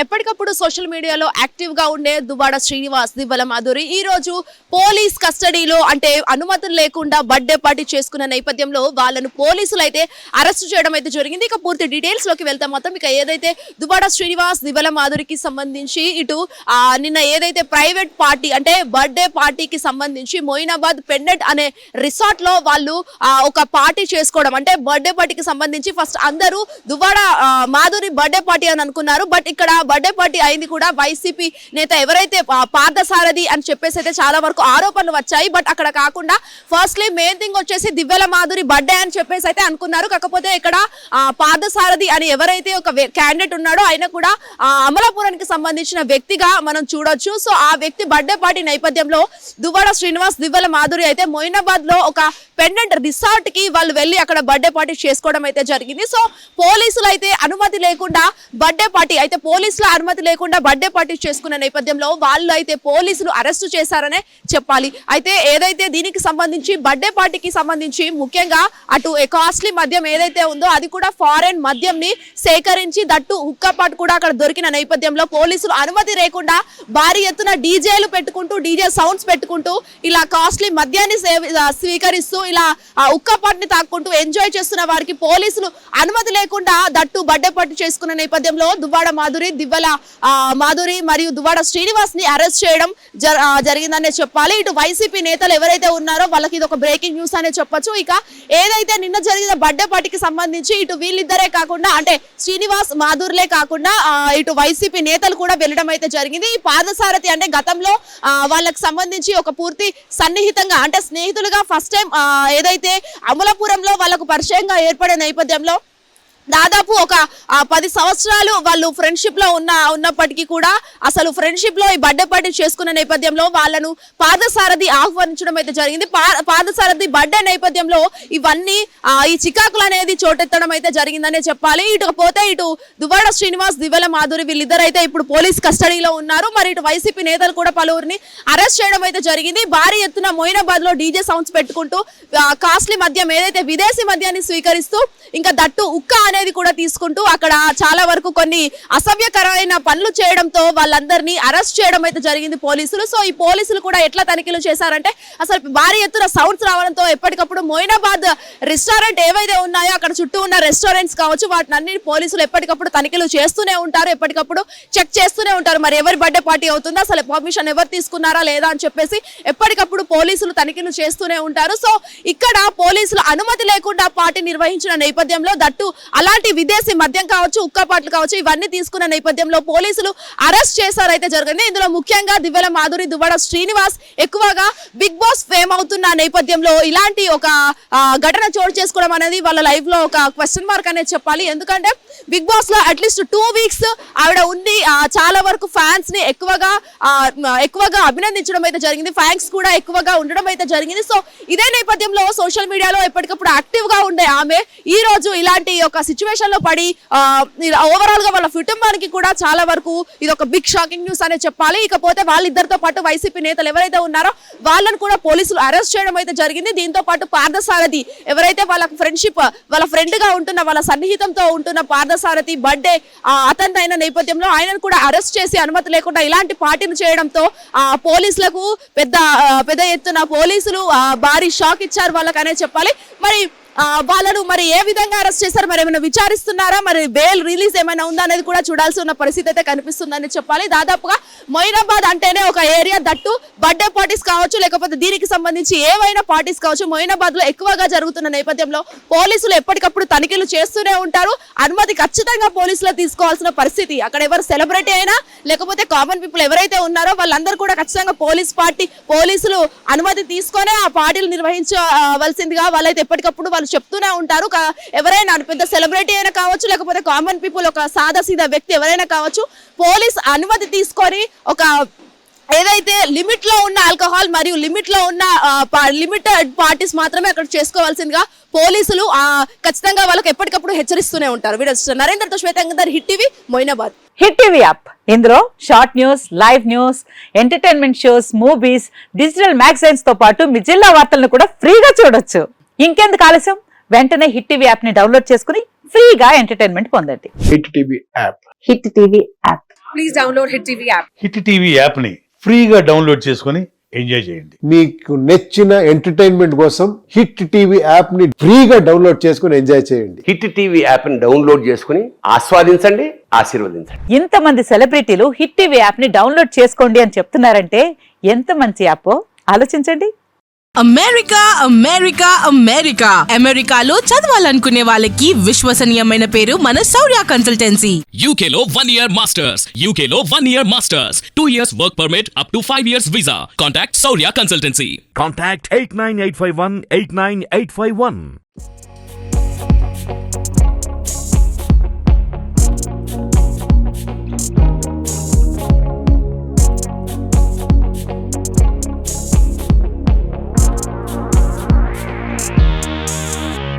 ఎప్పటికప్పుడు సోషల్ మీడియాలో యాక్టివ్ గా ఉండే దువ్వాడ శ్రీనివాస్, దివ్వెల మాధురి ఈ రోజు పోలీస్ కస్టడీలో అంటే అనుమతులు లేకుండా బర్త్డే పార్టీ చేసుకున్న నేపథ్యంలో వాళ్ళను పోలీసులు అయితే అరెస్ట్ చేయడం అయితే జరిగింది. ఇక పూర్తి డీటెయిల్స్ లోకి వెళ్తాం. మొత్తం ఇక ఏదైతే దువ్వాడ శ్రీనివాస్, దివ్వెల మాధురికి సంబంధించి ఇటు నిన్న ఏదైతే ప్రైవేట్ పార్టీ అంటే బర్త్డే పార్టీకి సంబంధించి మొయినాబాద్ పెండెంట్ అనే రిసార్ట్ లో వాళ్ళు ఒక పార్టీ చేసుకోవడం అంటే బర్త్డే పార్టీకి సంబంధించి ఫస్ట్ అందరూ దువ్వాడ మాధురి బర్త్డే పార్టీ అని అనుకున్నారు. బట్ ఇక్కడ బర్త్డే పార్టీ అయింది కూడా వైసీపీ నేత ఎవరైతే పార్థసారథి అని చెప్పేసి అయితే చాలా వరకు ఆరోపణలు వచ్చాయి. బట్ అక్కడ కాకుండా ఫస్ట్లీ మెయిన్ థింగ్ వచ్చేసి దివ్వెల మాధురి బర్త్డే అని చెప్పేసి అయితే అనుకున్నారు. కాకపోతే ఇక్కడ పార్థసారథి అని ఎవరైతే ఒక క్యాండిడేట్ ఉన్నాడో ఆయన కూడా అమలాపురానికి సంబంధించిన వ్యక్తిగా మనం చూడొచ్చు. సో ఆ వ్యక్తి బర్త్డే పార్టీ నేపథ్యంలో దువ్వాడ శ్రీనివాస్, దివ్వెల మాధురి అయితే మొయినాబాద్ లో ఒక పెండెంట్ రిసార్ట్ కి వాళ్ళు వెళ్ళి అక్కడ బర్త్డే పార్టీ చేసుకోవడం అయితే జరిగింది. సో పోలీసులు అయితే అనుమతి లేకుండా బర్త్డే పార్టీ అయితే పోలీసుల అనుమతి లేకుండా బర్త్డే పార్టీ చేసుకున్న నేపథ్యంలో వాళ్ళు అయితే పోలీసులు అరెస్టు చేశారనే చెప్పాలి. అయితే ఏదైతే దీనికి సంబంధించి బర్త్డే పార్టీకి సంబంధించి ముఖ్యంగా అటు కాస్ట్లీ మద్యం ఏదైతే ఉందో అది కూడా ఫారెన్ మద్యంని సేకరించి దట్టు హుక్కాపాటు కూడా అక్కడ దొరికిన నేపథ్యంలో పోలీసులు అనుమతి లేకుండా భారీ ఎత్తున డీజేలు పెట్టుకుంటూ డీజే సౌండ్స్ పెట్టుకుంటూ ఇలా కాస్ట్లీ మద్యాన్ని స్వీకరిస్తూ ఇలా ఉక్కాపాటుని తాక్కుంటూ ఎంజాయ్ చేస్తున్న వారికి పోలీసులు అనుమతి లేకుండా దట్టు బర్త్డే పార్టీ చేసుకున్న నేపథ్యంలో దువ్వాడ మాధురి, దివ్వెల మాధురి మరియు దువ్వాడ శ్రీనివాస్ ని అరెస్ట్ చేయడం జరిగిందనే చెప్పాలి. ఇటు వైసీపీ నేతలు ఎవరైతే ఉన్నారో వాళ్ళకి ఇది ఒక బ్రేకింగ్ న్యూస్ అనే చెప్పొచ్చు. ఇక ఏదైతే నిన్న జరిగిన బర్త్డే పార్టీకి సంబంధించి ఇటు వీళ్ళిద్దరే కాకుండా అంటే శ్రీనివాస్, మాధుర్లే కాకుండా ఇటు వైసీపీ నేతలు కూడా వెళ్ళడం అయితే జరిగింది. ఈ పార్థసారథి అంటే గతంలో వాళ్ళకి సంబంధించి ఒక పూర్తి సన్నిహితంగా అంటే స్నేహితులుగా ఫస్ట్ టైం ఏదైతే అమలాపురంలో వాళ్ళకు పరిచయంగా ఏర్పడే నేపథ్యంలో దాదాపు ఒక 10 సంవత్సరాలు వాళ్ళు ఫ్రెండ్షిప్ లో ఉన్నప్పటికీ కూడా అసలు ఫ్రెండ్షిప్ లో ఈ బర్త్డే పార్టీ చేసుకున్న నేపథ్యంలో వాళ్ళను పార్థసారథి ఆహ్వానించడం అయితే జరిగింది. పార్థసారథి బర్త్డే నేపథ్యంలో ఇవన్నీ ఈ చికాకులు అనేది చోటెత్తడం అయితే జరిగిందనే చెప్పాలి. ఇటు పోతే ఇటు దువ్వాడ శ్రీనివాస్, దివ్వెల మాధురి వీళ్ళిద్దరు అయితే ఇప్పుడు పోలీస్ కస్టడీలో ఉన్నారు. మరి ఇటు వైసీపీ నేతలు కూడా పలువురిని అరెస్ట్ చేయడం అయితే జరిగింది. భారీ ఎత్తున మొయినాబాద్ లో డీజే సౌండ్స్ పెట్టుకుంటూ కాస్ట్లీ మద్యం ఏదైతే విదేశీ మద్యాన్ని స్వీకరిస్తూ ఇంకా దట్టు ఉక్క అనేది కూడా తీసుకుంటూ అక్కడ చాలా వరకు కొన్ని అసభ్యకరమైన పనులు చేయడంతో వాళ్ళందరినీ అరెస్ట్ చేయడం అయితే జరిగింది పోలీసులు. సో ఈ పోలీసులు కూడా ఎట్లా తనిఖీలు చేశారంటే అసలు భారీ ఎత్తున సౌండ్స్ రావడంతో ఎప్పటికప్పుడు మొయినాబాద్ రెస్టారెంట్ ఏవైతే ఉన్నాయో అక్కడ చుట్టూ ఉన్న రెస్టారెంట్స్ కావచ్చు వాటిని అన్ని పోలీసులు ఎప్పటికప్పుడు తనిఖీలు చేస్తూనే ఉంటారు, ఎప్పటికప్పుడు చెక్ చేస్తూనే ఉంటారు. మరి ఎవరి బర్త్డే పార్టీ అవుతుందో అసలు పర్మిషన్ ఎవరు తీసుకున్నారా లేదా అని చెప్పేసి ఎప్పటికప్పుడు పోలీసులు తనిఖీలు చేస్తూనే ఉంటారు. సో ఇక్కడ పోలీసులు అనుమతి లేకుండా పార్టీ నిర్వహించిన నేపథ్యంలో దట్టు అలాంటి విదేశీ మద్యం కావచ్చు, ఉక్కాపాట్లు కావచ్చు ఇవన్నీ తీసుకున్న నేపథ్యంలో పోలీసులు అరెస్ట్ చేశారైతే జరిగింది. ఇందులో ముఖ్యంగా దివ్వెల మాధురి, దువ్వాడ శ్రీనివాస్ ఎక్కువగా బిగ్ బాస్ ఫేమ్ అవుతున్న నేపథ్యంలో ఇలాంటి ఒక ఘటన చోటు చేసుకోవడం అనేది వాళ్ళ లైఫ్ లో ఒక క్వశ్చన్ మార్క్ అనేది చెప్పాలి. ఎందుకంటే బిగ్ బాస్ లో అట్లీస్ట్ 2 వీక్స్ ఆవిడ ఉండి చాలా వరకు ఫ్యాన్స్ ని ఎక్కువగా అభినందించడం అయితే జరిగింది. ఫ్యాన్స్ కూడా ఎక్కువగా ఉండడం అయితే జరిగింది. సో ఇదే నేపథ్యంలో సోషల్ మీడియాలో ఎప్పటికప్పుడు యాక్టివ్ గా ఉండే ఆమె ఈ రోజు ఇలాంటి ఒక సిచ్యువేషన్ లో పడి ఓవరాల్ గా వాళ్ళ కుటుంబానికి కూడా చాలా వరకు ఇది ఒక బిగ్ షాకింగ్ న్యూస్ అనే చెప్పాలి. ఇకపోతే వాళ్ళిద్దరితో పాటు వైసీపీ నేతలు ఎవరైతే ఉన్నారో వాళ్ళను కూడా పోలీసులు అరెస్ట్ చేయడం అయితే జరిగింది. దీంతో పాటు పార్థసారథి ఎవరైతే వాళ్ళకు ఫ్రెండ్షిప్ వాళ్ళ ఫ్రెండ్ గా ఉంటున్న వాళ్ళ సన్నిహితంతో ఉంటున్న పార్థసారథి బర్త్డే అతని అయిన నేపథ్యంలో ఆయనను కూడా అరెస్ట్ చేసి అనుమతి లేకుండా ఇలాంటి పార్టీలు చేయడంతో పోలీసులకు పెద్ద ఎత్తున పోలీసులు భారీ షాక్ ఇచ్చారు వాళ్ళకనే చెప్పాలి. మరి వాళ్ళను మరి ఏ విధంగా అరెస్ట్ చేశారు, మరి ఏమైనా విచారిస్తున్నారా, మరి బెయిల్ రిలీజ్ ఏమైనా ఉందా అనేది కూడా చూడాల్సి ఉన్న పరిస్థితి అయితే కనిపిస్తుందని చెప్పాలి. దాదాపుగా మొయినాబాద్ అంటేనే ఒక ఏరియా దట్టు బర్త్డే పార్టీస్ కావచ్చు లేకపోతే దీనికి సంబంధించి ఏవైనా పార్టీస్ కావచ్చు మొయినాబాద్ లో ఎక్కువగా జరుగుతున్న నేపథ్యంలో పోలీసులు ఎప్పటికప్పుడు తనిఖీలు చేస్తూనే ఉంటారు. అనుమతి ఖచ్చితంగా పోలీసులు తీసుకోవాల్సిన పరిస్థితి. అక్కడ ఎవరు సెలబ్రిటీ అయినా లేకపోతే కామన్ పీపుల్ ఎవరైతే ఉన్నారో వాళ్ళందరూ కూడా ఖచ్చితంగా పోలీసులు అనుమతి తీసుకొనే ఆ పార్టీలు నిర్వహించవలసిందిగా వాళ్ళైతే ఎప్పటికప్పుడు వాళ్ళు చెప్తూనే ఉంటారు. ఎవరైనా పెద్ద సెలబ్రిటీ అయినా కావచ్చు లేకపోతే కామన్ పీపుల్ ఒక సాదా సీదా వ్యక్తి ఎవరైనా కావచ్చు పోలీస్ అనుమతి తీసుకొని ఒక ఏదైతే లిమిట్ లో ఉన్న ఆల్కహాల్ మరియు లిమిట్ లో ఉన్న లిమిటెడ్ పార్టీస్ మాత్రమే అక్కడ చేసుకోవాల్సిందిగా పోలీసులు ఖచ్చితంగా వాళ్ళకి ఎప్పటికప్పుడు హెచ్చరిస్తూనే ఉంటారు. వీడియో నరేంద్రతో శ్వేతంగర్, Hit TV, Moinabad. Hit TV app ఇందులో short news, live news, entertainment shows, movies, digital magazines తో పాటు మీ జిల్లా వార్తలను కూడా ఫ్రీగా చూడొచ్చు. ఇంకెందుకు ఆలస్యం, వెంటనే హిట్ టీవీ యాప్ ని డౌన్లోడ్ చేసుకుని ఫ్రీగా ఎంటర్టైన్మెంట్ పొందండి. Hit TV app. Hit TV app Please download Hit TV app. Hit TV యాప్ని ఫ్రీగా డౌన్లోడ్ చేసుకొని ఎంజాయ్ చేయండి. మీకు నచ్చిన ఎంటర్టైన్మెంట్ కోసం హిట్ టీవీ యాప్ ని ఫ్రీగా డౌన్లోడ్ చేసుకుని ఎంజాయ్ చేయండి. హిట్ టీవీ యాప్ని డౌన్లోడ్ చేసుకుని ఆస్వాదించండి, ఆశీర్వదించండి. ఇంతమంది సెలబ్రిటీలు హిట్ టీవీ యాప్ ని డౌన్లోడ్ చేసుకోండి అని చెప్తున్నారంటే ఎంత మంచి యాప్ ఆలోచించండి. అమెరికా అమెరికా అమెరికా అమెరికాలో చదవాలనుకునే వాళ్ళకి విశ్వసనీయమైన పేరు మన శౌర్య consultancy. UK Law 1 Year Masters. UK Law 1 Year Masters. 2 years work permit up to 5 years visa. Contact Saurya Consultancy. Contact 89851 89851.